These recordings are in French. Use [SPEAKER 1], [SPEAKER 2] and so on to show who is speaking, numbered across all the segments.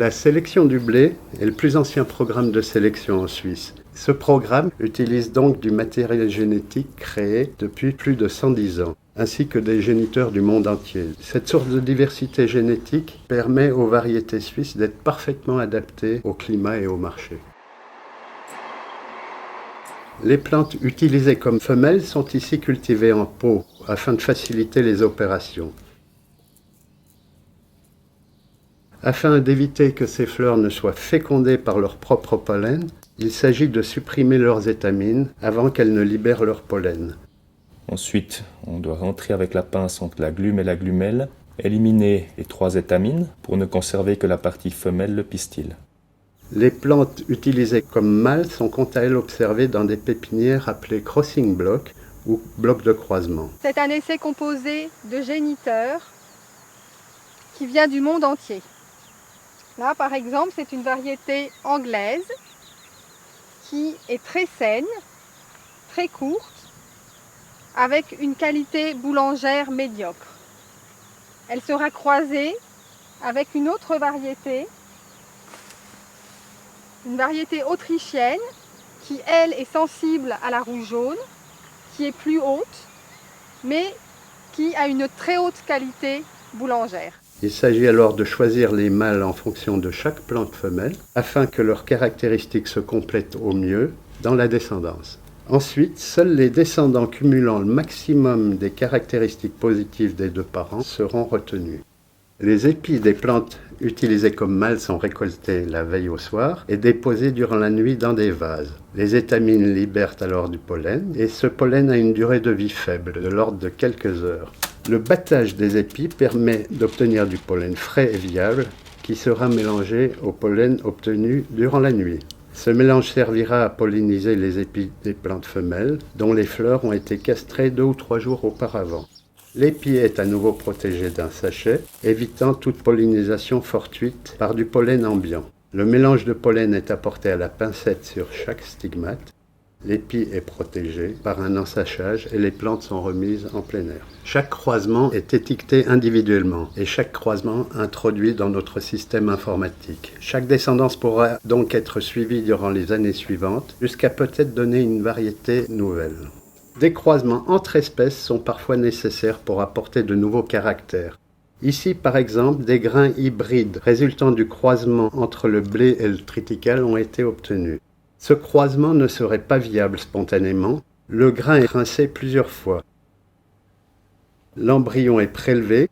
[SPEAKER 1] La sélection du blé est le plus ancien programme de sélection en Suisse. Ce programme utilise donc du matériel génétique créé depuis plus de 110 ans, ainsi que des géniteurs du monde entier. Cette source de diversité génétique permet aux variétés suisses d'être parfaitement adaptées au climat et au marché. Les plantes utilisées comme femelles sont ici cultivées en pot afin de faciliter les opérations. Afin d'éviter que ces fleurs ne soient fécondées par leur propre pollen, il s'agit de supprimer leurs étamines avant qu'elles ne libèrent leur pollen.
[SPEAKER 2] Ensuite, on doit rentrer avec la pince entre la glume et la glumelle, éliminer les 3 étamines pour ne conserver que la partie femelle, le pistil.
[SPEAKER 1] Les plantes utilisées comme mâles sont quant à elles observées dans des pépinières appelées crossing blocks ou blocs de croisement.
[SPEAKER 3] C'est un essai composé de géniteurs qui vient du monde entier. Là, par exemple, c'est une variété anglaise qui est très saine, très courte, avec une qualité boulangère médiocre. Elle sera croisée avec une autre variété, une variété autrichienne qui, elle, est sensible à la rougeaune, qui est plus haute, mais qui a une très haute qualité boulangère.
[SPEAKER 1] Il s'agit alors de choisir les mâles en fonction de chaque plante femelle, afin que leurs caractéristiques se complètent au mieux dans la descendance. Ensuite, seuls les descendants cumulant le maximum des caractéristiques positives des 2 parents seront retenus. Les épis des plantes utilisées comme mâles sont récoltés la veille au soir et déposés durant la nuit dans des vases. Les étamines libèrent alors du pollen et ce pollen a une durée de vie faible, de l'ordre de quelques heures. Le battage des épis permet d'obtenir du pollen frais et viable qui sera mélangé au pollen obtenu durant la nuit. Ce mélange servira à polliniser les épis des plantes femelles dont les fleurs ont été castrées 2 ou 3 jours auparavant. L'épi est à nouveau protégé d'un sachet, évitant toute pollinisation fortuite par du pollen ambiant. Le mélange de pollen est apporté à la pincette sur chaque stigmate. L'épi est protégé par un ensachage et les plantes sont remises en plein air. Chaque croisement est étiqueté individuellement et chaque croisement introduit dans notre système informatique. Chaque descendance pourra donc être suivie durant les années suivantes jusqu'à peut-être donner une variété nouvelle. Des croisements entre espèces sont parfois nécessaires pour apporter de nouveaux caractères. Ici, par exemple, des grains hybrides résultant du croisement entre le blé et le triticale ont été obtenus. Ce croisement ne serait pas viable spontanément, le grain est rincé plusieurs fois. L'embryon est prélevé,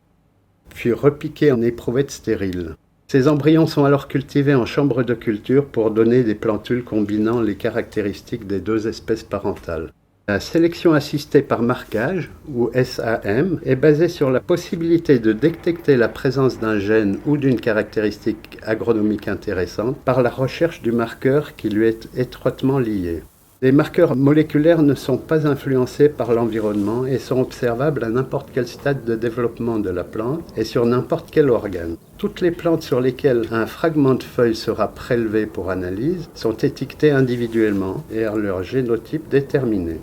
[SPEAKER 1] puis repiqué en éprouvette stérile. Ces embryons sont alors cultivés en chambre de culture pour donner des plantules combinant les caractéristiques des 2 espèces parentales. La sélection assistée par marquage, ou SAM, est basée sur la possibilité de détecter la présence d'un gène ou d'une caractéristique agronomique intéressante par la recherche du marqueur qui lui est étroitement lié. Les marqueurs moléculaires ne sont pas influencés par l'environnement et sont observables à n'importe quel stade de développement de la plante et sur n'importe quel organe. Toutes les plantes sur lesquelles un fragment de feuille sera prélevé pour analyse sont étiquetées individuellement et ont leur génotype déterminé.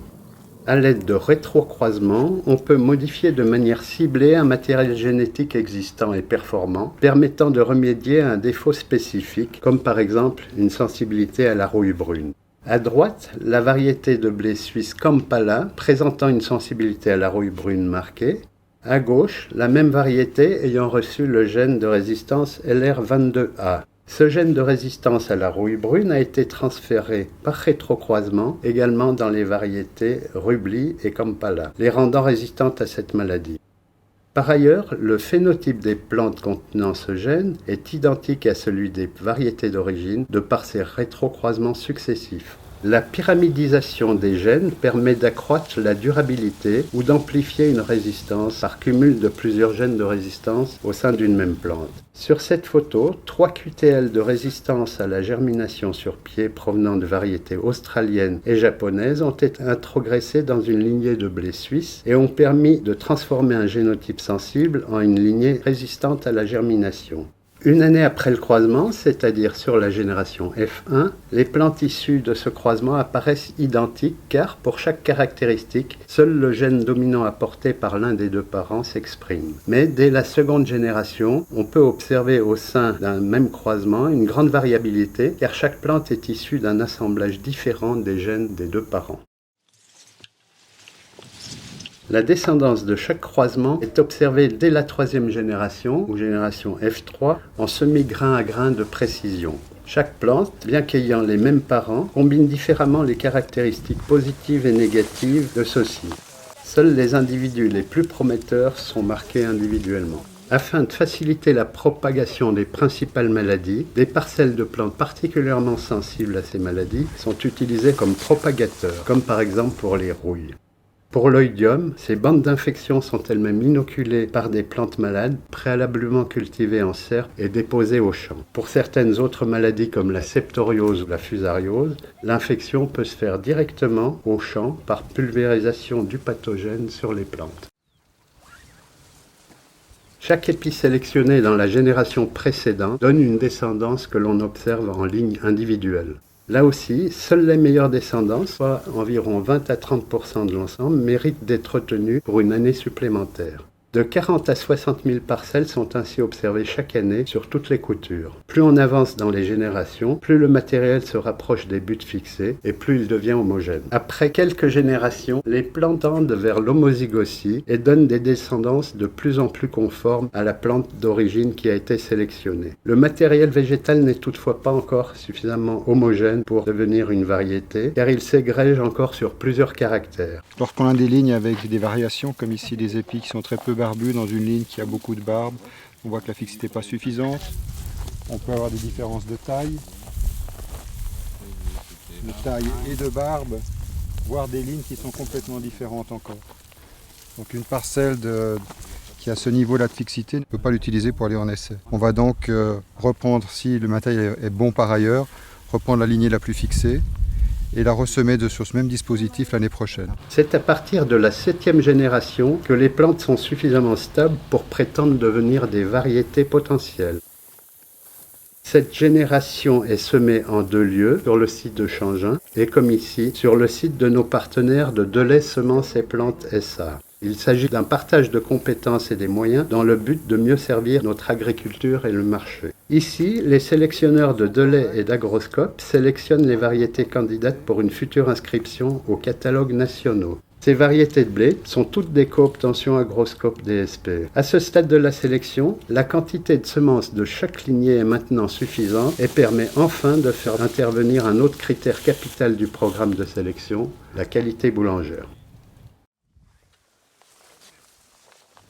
[SPEAKER 1] À l'aide de rétrocroisement, on peut modifier de manière ciblée un matériel génétique existant et performant, permettant de remédier à un défaut spécifique, comme par exemple une sensibilité à la rouille brune. À droite, la variété de blé suisse Kampala, présentant une sensibilité à la rouille brune marquée. À gauche, la même variété ayant reçu le gène de résistance LR22A. Ce gène de résistance à la rouille brune a été transféré par rétrocroisement également dans les variétés Rubli et Kampala, les rendant résistantes à cette maladie. Par ailleurs, le phénotype des plantes contenant ce gène est identique à celui des variétés d'origine de par ces rétrocroisements successifs. La pyramidisation des gènes permet d'accroître la durabilité ou d'amplifier une résistance par cumul de plusieurs gènes de résistance au sein d'une même plante. Sur cette photo, 3 QTL de résistance à la germination sur pied provenant de variétés australiennes et japonaises ont été introgressées dans une lignée de blé suisse et ont permis de transformer un génotype sensible en une lignée résistante à la germination. Une année après le croisement, c'est-à-dire sur la génération F1, les plantes issues de ce croisement apparaissent identiques car, pour chaque caractéristique, seul le gène dominant apporté par l'un des deux parents s'exprime. Mais dès la seconde génération, on peut observer au sein d'un même croisement une grande variabilité car chaque plante est issue d'un assemblage différent des gènes des deux parents. La descendance de chaque croisement est observée dès la troisième génération, ou génération F3, en semi-grain à grain de précision. Chaque plante, bien qu'ayant les mêmes parents, combine différemment les caractéristiques positives et négatives de ceux-ci. Seuls les individus les plus prometteurs sont marqués individuellement. Afin de faciliter la propagation des principales maladies, des parcelles de plantes particulièrement sensibles à ces maladies sont utilisées comme propagateurs, comme par exemple pour les rouilles. Pour l'oïdium, ces bandes d'infection sont elles-mêmes inoculées par des plantes malades, préalablement cultivées en serre et déposées au champ. Pour certaines autres maladies comme la septoriose ou la fusariose, l'infection peut se faire directement au champ par pulvérisation du pathogène sur les plantes. Chaque épi sélectionné dans la génération précédente donne une descendance que l'on observe en ligne individuelle. Là aussi, seuls les meilleurs descendants, soit environ 20 à 30% de l'ensemble, méritent d'être retenus pour une année supplémentaire. De 40 à 60 000 parcelles sont ainsi observées chaque année sur toutes les coutures. Plus on avance dans les générations, plus le matériel se rapproche des buts fixés et plus il devient homogène. Après quelques générations, les plantes tendent vers l'homozygosie et donnent des descendances de plus en plus conformes à la plante d'origine qui a été sélectionnée. Le matériel végétal n'est toutefois pas encore suffisamment homogène pour devenir une variété, car il s'égrège encore sur plusieurs caractères.
[SPEAKER 4] Lorsqu'on a des lignes avec des variations, comme ici des épis qui sont très peu barbus dans une ligne qui a beaucoup de barbe, on voit que la fixité n'est pas suffisante. On peut avoir des différences de taille et de barbe, voire des lignes qui sont complètement différentes encore. Donc une parcelle qui a ce niveau-là de fixité ne peut pas l'utiliser pour aller en essai. On va donc reprendre, si le matériel est bon par ailleurs, reprendre la lignée la plus fixée et la ressemer sur ce même dispositif l'année prochaine.
[SPEAKER 1] C'est à partir de la 7e génération que les plantes sont suffisamment stables pour prétendre devenir des variétés potentielles. Cette génération est semée en 2 lieux, sur le site de Changin et comme ici, sur le site de nos partenaires de Delay Semences et Plantes SA. Il s'agit d'un partage de compétences et des moyens dans le but de mieux servir notre agriculture et le marché. Ici, les sélectionneurs de Delay et d'Agroscope sélectionnent les variétés candidates pour une future inscription aux catalogues nationaux. Ces variétés de blé sont toutes des coobtentions Agroscope DSP. À ce stade de la sélection, la quantité de semences de chaque lignée est maintenant suffisante et permet enfin de faire intervenir un autre critère capital du programme de sélection, la qualité boulangère.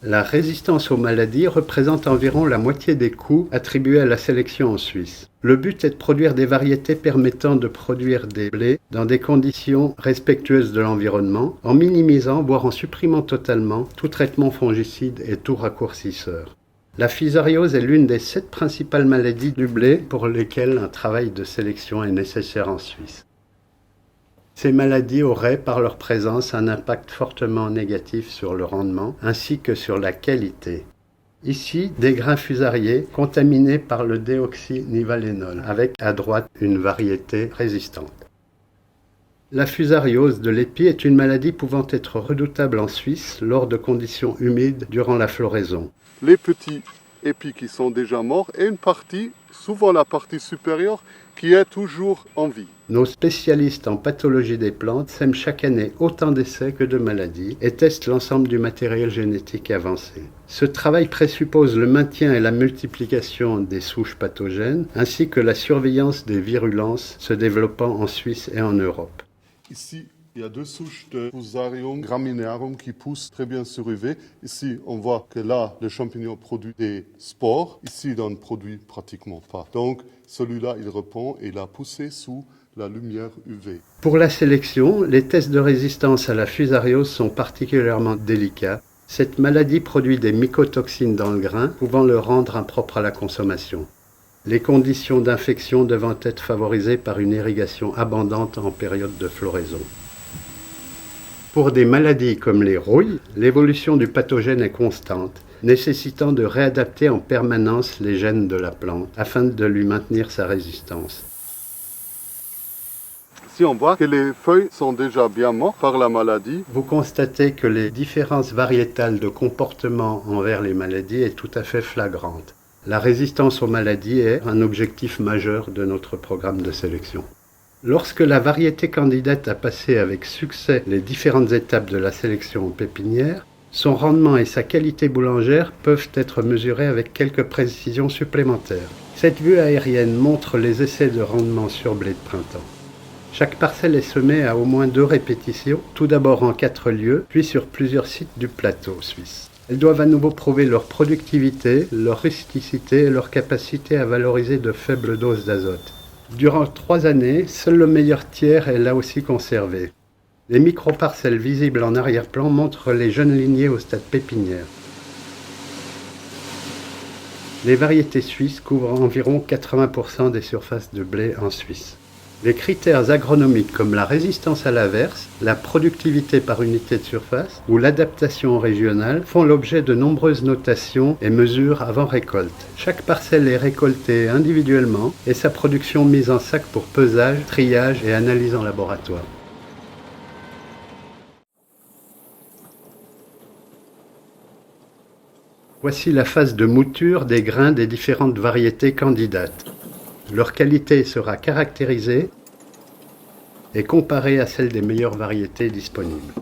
[SPEAKER 1] La résistance aux maladies représente environ la moitié des coûts attribués à la sélection en Suisse. Le but est de produire des variétés permettant de produire des blés dans des conditions respectueuses de l'environnement, en minimisant, voire en supprimant totalement, tout traitement fongicide et tout raccourcisseur. La fusariose est l'une des 7 principales maladies du blé pour lesquelles un travail de sélection est nécessaire en Suisse. Ces maladies auraient, par leur présence, un impact fortement négatif sur le rendement ainsi que sur la qualité. Ici, des grains fusariés contaminés par le déoxynivalénol, avec à droite une variété résistante. La fusariose de l'épi est une maladie pouvant être redoutable en Suisse lors de conditions humides durant la floraison.
[SPEAKER 5] Les petits épis qui sont déjà morts et une partie, souvent la partie supérieure, qui est toujours en vie.
[SPEAKER 1] Nos spécialistes en pathologie des plantes sèment chaque année autant d'essais que de maladies et testent l'ensemble du matériel génétique avancé. Ce travail présuppose le maintien et la multiplication des souches pathogènes ainsi que la surveillance des virulences se développant en Suisse et en Europe.
[SPEAKER 5] Ici, il y a 2 souches de Fusarium graminearum qui poussent très bien sur UV. Ici, on voit que là, le champignon produit des spores. Ici, il n'en produit pratiquement pas. Donc, celui-là, il répond et il a poussé sous la lumière UV.
[SPEAKER 1] Pour la sélection, les tests de résistance à la fusariose sont particulièrement délicats. Cette maladie produit des mycotoxines dans le grain, pouvant le rendre impropre à la consommation. Les conditions d'infection devant être favorisées par une irrigation abondante en période de floraison. Pour des maladies comme les rouilles, l'évolution du pathogène est constante nécessitant de réadapter en permanence les gènes de la plante afin de lui maintenir sa résistance.
[SPEAKER 5] Si on voit que les feuilles sont déjà bien mortes par la maladie,
[SPEAKER 1] vous constatez que les différences variétales de comportement envers les maladies est tout à fait flagrante. La résistance aux maladies est un objectif majeur de notre programme de sélection. Lorsque la variété candidate a passé avec succès les différentes étapes de la sélection en pépinière, son rendement et sa qualité boulangère peuvent être mesurés avec quelques précisions supplémentaires. Cette vue aérienne montre les essais de rendement sur blé de printemps. Chaque parcelle est semée à au moins 2 répétitions, tout d'abord en 4 lieux, puis sur plusieurs sites du plateau suisse. Elles doivent à nouveau prouver leur productivité, leur rusticité et leur capacité à valoriser de faibles doses d'azote. Durant 3 années, seul le meilleur tiers est là aussi conservé. Les micro-parcelles visibles en arrière-plan montrent les jeunes lignées au stade pépinière. Les variétés suisses couvrent environ 80% des surfaces de blé en Suisse. Les critères agronomiques comme la résistance à l'averse, la productivité par unité de surface ou l'adaptation régionale font l'objet de nombreuses notations et mesures avant récolte. Chaque parcelle est récoltée individuellement et sa production mise en sac pour pesage, triage et analyse en laboratoire. Voici la phase de mouture des grains des différentes variétés candidates. Leur qualité sera caractérisée et comparée à celle des meilleures variétés disponibles.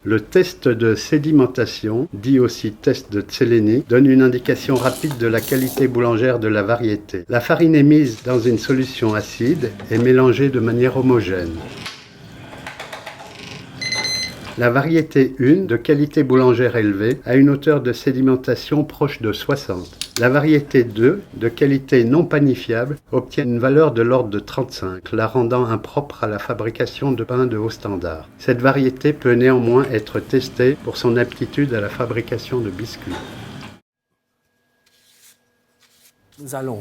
[SPEAKER 1] Le test de sédimentation, dit aussi test de Zeleny, donne une indication rapide de la qualité boulangère de la variété. La farine est mise dans une solution acide et mélangée de manière homogène. La variété 1, de qualité boulangère élevée, a une hauteur de sédimentation proche de 60. La variété 2, de qualité non panifiable, obtient une valeur de l'ordre de 35, la rendant impropre à la fabrication de pain de haut standard. Cette variété peut néanmoins être testée pour son aptitude à la fabrication de biscuits.
[SPEAKER 6] Nous allons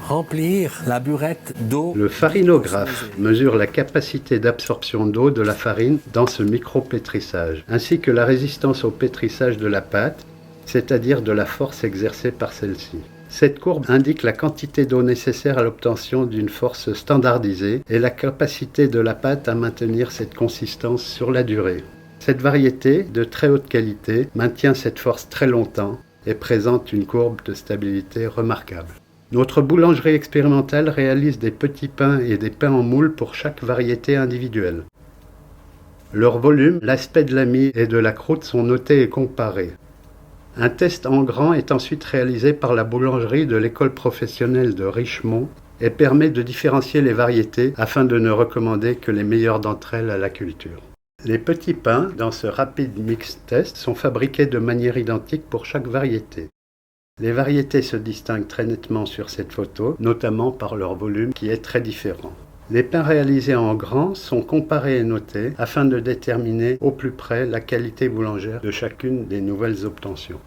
[SPEAKER 6] remplir la burette d'eau.
[SPEAKER 1] Le farinographe mesure la capacité d'absorption d'eau de la farine dans ce micro-pétrissage, ainsi que la résistance au pétrissage de la pâte, c'est-à-dire de la force exercée par celle-ci. Cette courbe indique la quantité d'eau nécessaire à l'obtention d'une force standardisée et la capacité de la pâte à maintenir cette consistance sur la durée. Cette variété, de très haute qualité, maintient cette force très longtemps et présente une courbe de stabilité remarquable. Notre boulangerie expérimentale réalise des petits pains et des pains en moule pour chaque variété individuelle. Leur volume, l'aspect de la mie et de la croûte sont notés et comparés. Un test en grand est ensuite réalisé par la boulangerie de l'école professionnelle de Richemont et permet de différencier les variétés afin de ne recommander que les meilleures d'entre elles à la culture. Les petits pains dans ce rapid mix test sont fabriqués de manière identique pour chaque variété. Les variétés se distinguent très nettement sur cette photo, notamment par leur volume qui est très différent. Les pains réalisés en grand sont comparés et notés afin de déterminer au plus près la qualité boulangère de chacune des nouvelles obtentions.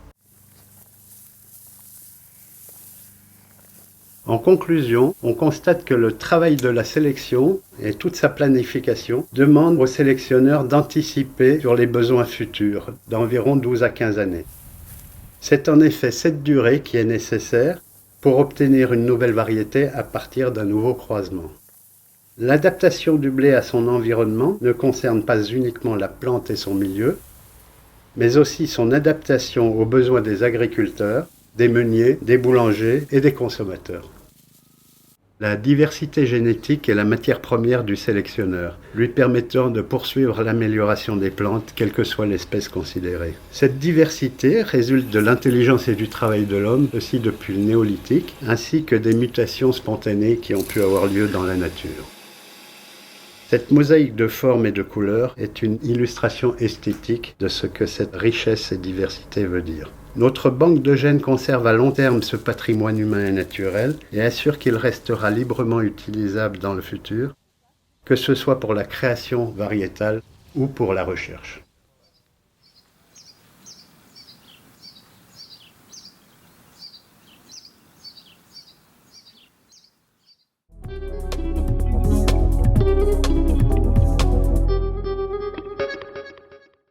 [SPEAKER 1] En conclusion, on constate que le travail de la sélection et toute sa planification demandent aux sélectionneurs d'anticiper sur les besoins futurs d'environ 12 à 15 années. C'est en effet cette durée qui est nécessaire pour obtenir une nouvelle variété à partir d'un nouveau croisement. L'adaptation du blé à son environnement ne concerne pas uniquement la plante et son milieu, mais aussi son adaptation aux besoins des agriculteurs, des meuniers, des boulangers et des consommateurs. La diversité génétique est la matière première du sélectionneur, lui permettant de poursuivre l'amélioration des plantes, quelle que soit l'espèce considérée. Cette diversité résulte de l'intelligence et du travail de l'homme, aussi depuis le néolithique, ainsi que des mutations spontanées qui ont pu avoir lieu dans la nature. Cette mosaïque de formes et de couleurs est une illustration esthétique de ce que cette richesse et diversité veut dire. Notre banque de gènes conserve à long terme ce patrimoine humain et naturel et assure qu'il restera librement utilisable dans le futur, que ce soit pour la création variétale ou pour la recherche.